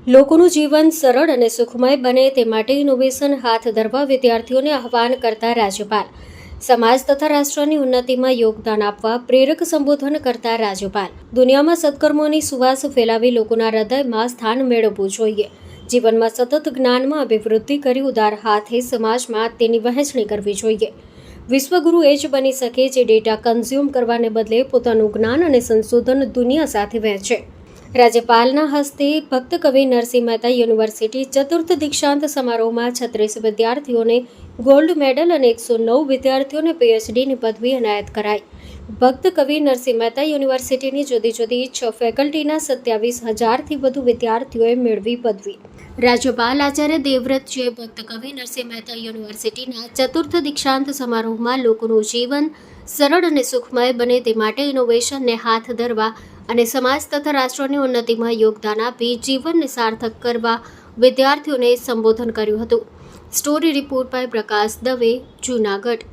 લોકોનું જીવન સરળ અને સુખમય બને તે માટે ઇનોવેશન હાથ ધરવા વિદ્યાર્થીઓને આહ્વાન કરતા રાજ્યપાલ, સમાજ તથા રાષ્ટ્રની ઉન્નતિમાં યોગદાન આપવા પ્રેરક સંબોધન કરતા રાજ્યપાલ, દુનિયામાં સત્કર્મોની સુવાસ ફેલાવી લોકોના હૃદયમાં સ્થાન મેળવવું જોઈએ. જીવનમાં સતત જ્ઞાનમાં અભિવૃદ્ધિ કરી ઉદાર હાથે સમાજમાં તેની વહેંચણી કરવી જોઈએ. વિશ્વગુરુ એ જ બની શકે જે ડેટા કન્ઝ્યુમ કરવાને બદલે પોતાનું જ્ઞાન અને સંશોધન દુનિયા સાથે વહેંચે. રાજ્યપાલના હસ્તે ભક્ત કવિ નરસિંહ મહેતા યુનિવર્સિટી ચતુર્થ દીક્ષાંત સમારોહમાં 36 વિદ્યાર્થીઓને ગોલ્ડ મેડલ અને 109 વિદ્યાર્થીઓને પીએચડીની પદવી એનાયત કરાઈ. ભક્ત કવિ નરસિંહ મહેતા યુનિવર્સિટીની જુદી જુદી 6 ફેકલ્ટીના 27,000થી વધુ વિદ્યાર્થીઓએ મેળવી પદવી. રાજ્યપાલ આચાર્ય દેવવ્રતજીએ ભક્ત કવિ નરસિંહ મહેતા યુનિવર્સિટીના ચતુર્થ દીક્ષાંત સમારોહમાં લોકોનું જીવન સરળ અને સુખમય બને તે માટે ઇનોવેશનને હાથ ધરવા અને સમાજ તથા રાષ્ટ્રની ઉન્નતિમાં યોગદાન આપી જીવનને સાર્થક કરવા વિદ્યાર્થીઓને સંબોધન કર્યું હતું. Story report by Prakash Dave, Junagadh.